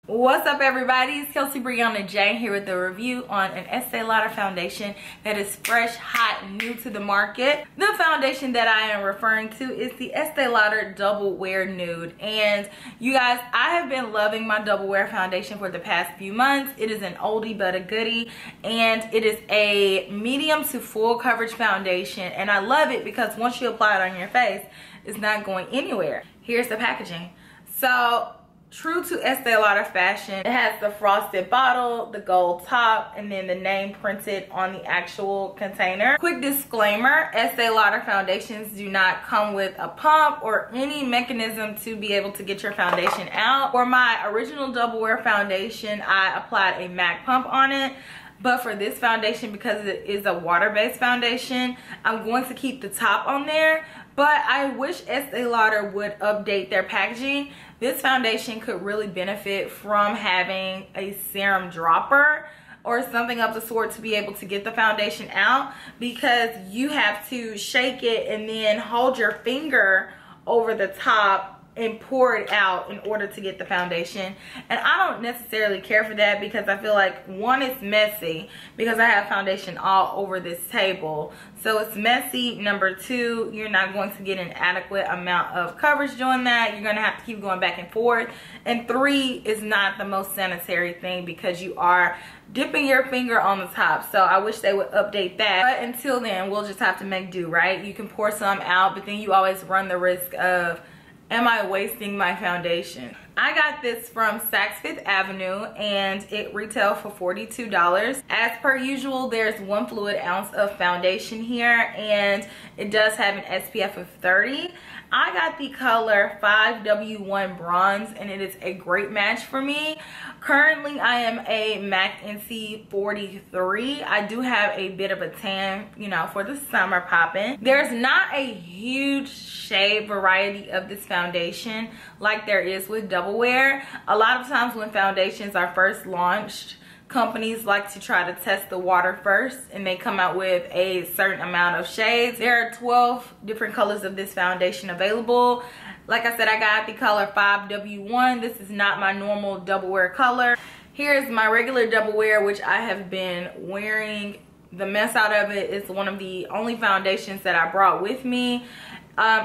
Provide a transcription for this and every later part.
What's up, everybody? It's KelseeBrianaJai here with a review on an Estee Lauder foundation that is fresh, hot, and new to the market. The foundation that I am referring to is the Estee Lauder Double Wear Nude. And you guys, I have been loving my Double Wear foundation for the past few months. It is an oldie but a goodie, and it is a medium to full coverage foundation. And I love it because once you apply it on your face, it's not going anywhere. Here's the packaging. So, true to Estee Lauder fashion, it has the frosted bottle, the gold top, and then the name printed on the actual container. Quick disclaimer, Estee Lauder foundations do not come with a pump or any mechanism to be able to get your foundation out. For my original Double Wear foundation, I applied a MAC pump on it. But for this foundation, because it is a water-based foundation, I'm going to keep the top on there. But I wish Estee Lauder would update their packaging. This foundation could really benefit from having a serum dropper or something of the sort to be able to get the foundation out, because you have to shake it and then hold your finger over the top and pour it out in order to get the foundation. And I don't necessarily care for that, because I feel like, one, it's messy because I have foundation all over this table, so it's messy. Number two, you're not going to get an adequate amount of coverage doing that. You're going to have to keep going back and forth. And three, is not the most sanitary thing because you are dipping your finger on the top. So I wish they would update that. But until then, we'll just have to make do, right? You can pour some out, but then you always run the risk of, am I wasting my foundation? I got this from Saks Fifth Avenue and it retailed for $42. As per usual, there's 1 fluid ounce of foundation here, and it does have an SPF of 30. I got the color 5W1 Bronze, and it is a great match for me. Currently, I am a MAC NC 43. I do have a bit of a tan, you know, for the summer popping. There's not a huge shade variety of this foundation like there is with Double Wear. A lot of times when foundations are first launched, companies like to try to test the water first, and they come out with a certain amount of shades. There are 12 different colors of this foundation available. Like I said, I got the color 5W1. This is not my normal Double Wear color. Here's my regular Double Wear, which I have been wearing the mess out of it. It's one of the only foundations that I brought with me.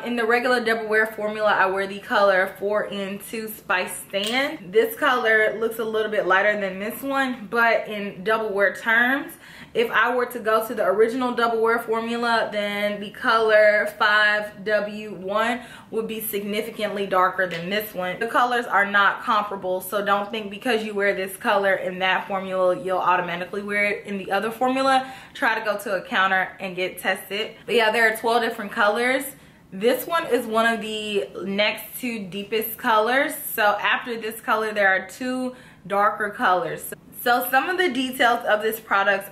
In the regular Double Wear formula, I wear the color 4N2 Spice Stand. This color looks a little bit lighter than this one, but in Double Wear terms, if I were to go to the original Double Wear formula, then the color 5W1 would be significantly darker than this one. The colors are not comparable, so don't think because you wear this color in that formula, you'll automatically wear it in the other formula. Try to go to a counter and get tested. But yeah, there are 12 different colors. This one is one of the next two deepest colors. So after this color, there are 2 darker colors. So some of the details of this product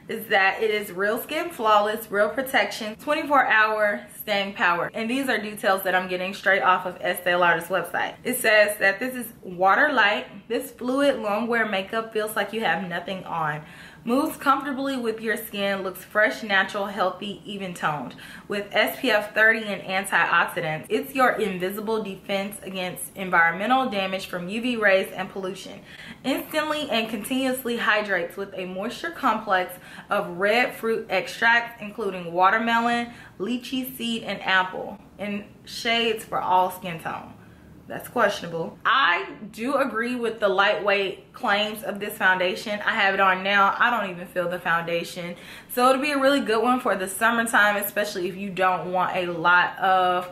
is that it is real skin flawless, real protection, 24-hour staying power. And these are details that I'm getting straight off of Estee Lauder's website. It says that this is water light. This fluid long wear makeup feels like you have nothing on. Moves comfortably with your skin, looks fresh, natural, healthy, even toned. With SPF 30 and antioxidants, it's your invisible defense against environmental damage from UV rays and pollution. Instantly and continuously hydrates with a moisture complex of red fruit extracts, including watermelon, lychee seed, and apple, in shades for all skin tone. That's questionable. I do agree with the lightweight claims of this foundation. I have it on now. I don't even feel the foundation. So it'll be a really good one for the summertime, especially if you don't want a lot of,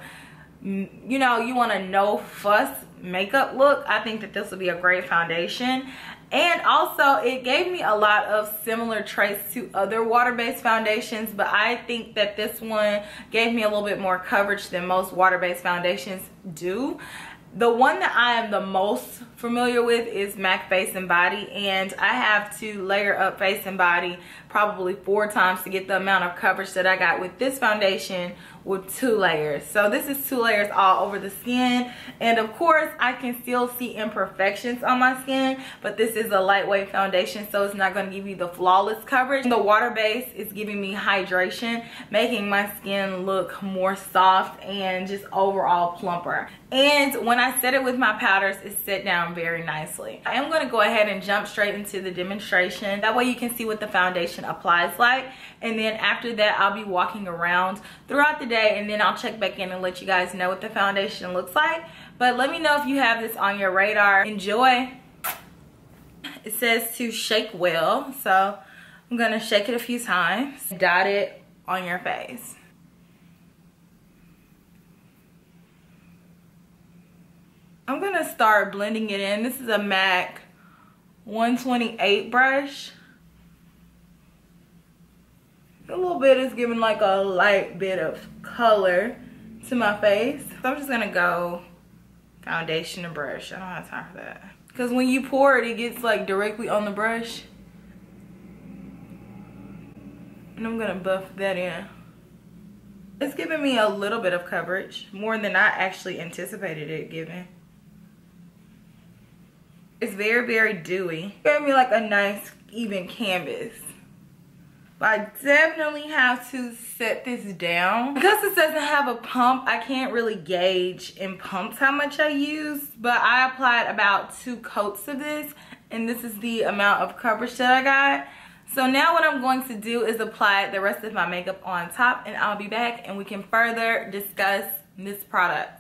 you know, you want a no fuss makeup look. I think that this will be a great foundation. And also, it gave me a lot of similar traits to other water-based foundations, but I think that this one gave me a little bit more coverage than most water-based foundations do. The one that I am the most familiar with is MAC Face and Body, and I have to layer up face and body probably 4 times to get the amount of coverage that I got with this foundation with 2 layers. So this is 2 layers all over the skin, and of course I can still see imperfections on my skin, but this is a lightweight foundation, so it's not going to give you the flawless coverage. The water base is giving me hydration, making my skin look more soft and just overall plumper. And when I set it with my powders, it set down very nicely. I am going to go ahead and jump straight into the demonstration. That way you can see what the foundation applies like. And then after that, I'll be walking around throughout the day, and then I'll check back in and let you guys know what the foundation looks like. But let me know if you have this on your radar. Enjoy. It says to shake well, so I'm going to shake it a few times. Dot it on your face. I'm gonna start blending it in. This is a MAC 128 brush. A little bit is giving like a light bit of color to my face. So I'm just gonna go foundation and brush. I don't have time for that. Because when you pour it, it gets like directly on the brush. And I'm gonna buff that in. It's giving me a little bit of coverage, more than I actually anticipated it giving. It's very, very dewy. It gave me like a nice even canvas. But I definitely have to set this down. Because it doesn't have a pump, I can't really gauge in pumps how much I use. But I applied about 2 coats of this. And this is the amount of coverage that I got. So now what I'm going to do is apply the rest of my makeup on top. And I'll be back and we can further discuss this product.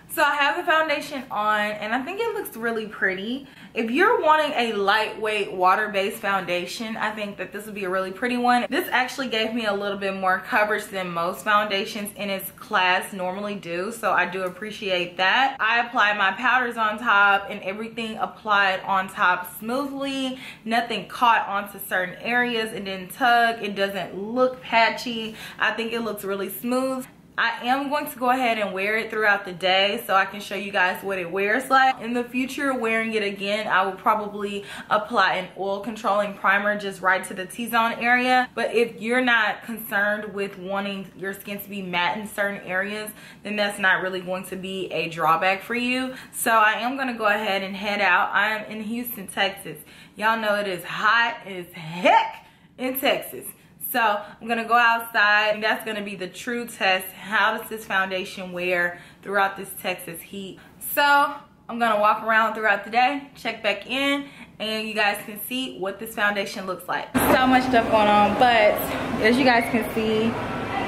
So I have the foundation on and I think it looks really pretty. If you're wanting a lightweight water-based foundation, I think that this would be a really pretty one. This actually gave me a little bit more coverage than most foundations in its class normally do, so I do appreciate that. I applied my powders on top and everything applied on top smoothly. Nothing caught onto certain areas. It didn't tug. It doesn't look patchy. I think it looks really smooth. I am going to go ahead and wear it throughout the day so I can show you guys what it wears like. In the future, wearing it again, I will probably apply an oil controlling primer just right to the T-zone area. But if you're not concerned with wanting your skin to be matte in certain areas, then that's not really going to be a drawback for you. So I am going to go ahead and head out. I am in Houston, Texas. Y'all know it is hot as heck in Texas. So I'm gonna go outside and that's gonna be the true test. How does this foundation wear throughout this Texas heat? So I'm gonna walk around throughout the day, check back in, and you guys can see what this foundation looks like. So much stuff going on, but as you guys can see,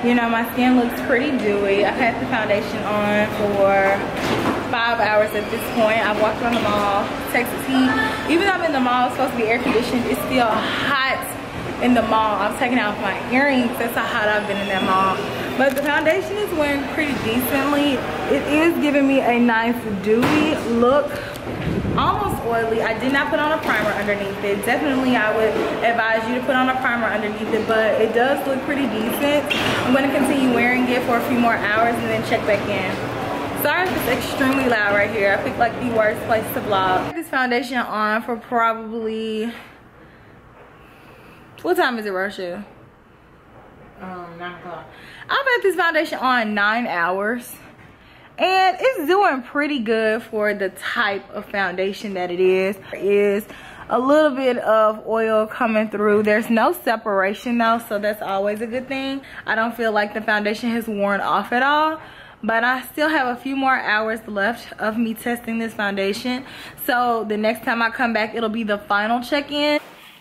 you know, my skin looks pretty dewy. I've had the foundation on for 5 hours at this point. I've walked around the mall, Texas heat. Even though I'm in the mall, it's supposed to be air conditioned, it's still hot in the mall. I've taken out my earrings. That's how hot I've been in that mall. But the foundation is wearing pretty decently. It is giving me a nice dewy look. Almost oily. I did not put on a primer underneath it. Definitely I would advise you to put on a primer underneath it, but it does look pretty decent. I'm going to continue wearing it for a few more hours and then check back in. Sorry if it's extremely loud right here. I picked like the worst place to vlog. I had this foundation on for probably... What time is it, Russia? 9 o'clock. I've had this foundation on 9 hours. And it's doing pretty good for the type of foundation that it is. There is a little bit of oil coming through. There's no separation though, so that's always a good thing. I don't feel like the foundation has worn off at all. But I still have a few more hours left of me testing this foundation. So the next time I come back, it'll be the final check-in.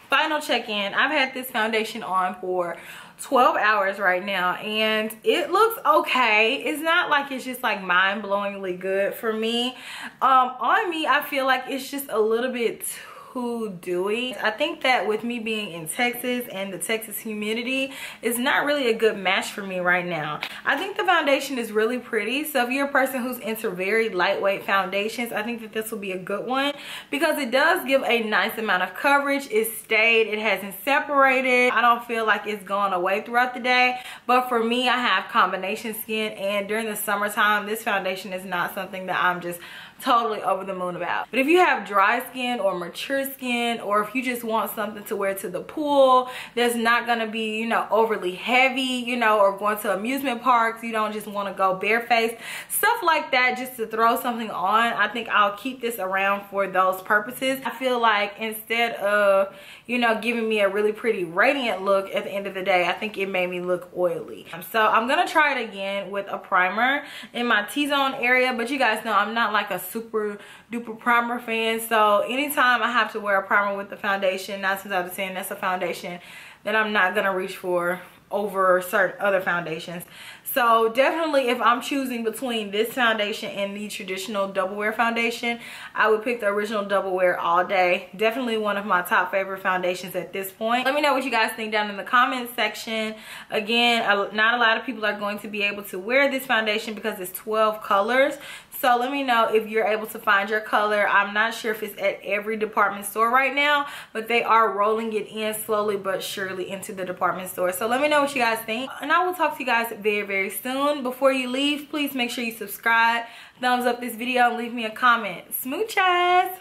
Final check-in. I've had this foundation on for 12 hours right now and it looks okay. It's not like it's just like mind-blowingly good for me. On me, I feel like it's just a little bit too dewy. I think that with me being in Texas and the Texas humidity, it's not really a good match for me right now. I think the foundation is really pretty, so if you're a person who's into very lightweight foundations, I think that this will be a good one because it does give a nice amount of coverage. It stayed, it hasn't separated. I don't feel like it's gone away throughout the day, but for me, I have combination skin and during the summertime, this foundation is not something that I'm just totally over the moon about. But if you have dry skin or mature skin, or if you just want something to wear to the pool that's not going to be, you know, overly heavy, you know, or going to amusement parks, you don't just want to go barefaced, stuff like that, just to throw something on, I think I'll keep this around for those purposes. I feel like instead of, you know, giving me a really pretty radiant look at the end of the day, I think it made me look oily. So I'm gonna try it again with a primer in my T-zone area, but you guys know I'm not like a super duper primer fan, so anytime I have to wear a primer with the foundation, 9 times out of 10 that's a foundation that I'm not gonna reach for over certain other foundations. So definitely, if I'm choosing between this foundation and the traditional double wear foundation, I would pick the original double wear all day. Definitely one of my top favorite foundations at this point. Let me know what you guys think down in the comments section. Again, not a lot of people are going to be able to wear this foundation because it's 12 colors. So let me know if you're able to find your color. I'm not sure if it's at every department store right now, but they are rolling it in slowly but surely into the department store. So let me know what you guys think, and I will talk to you guys very, very soon. Before you leave, please make sure you subscribe, thumbs up this video, and leave me a comment. Smooches!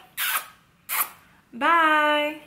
Bye!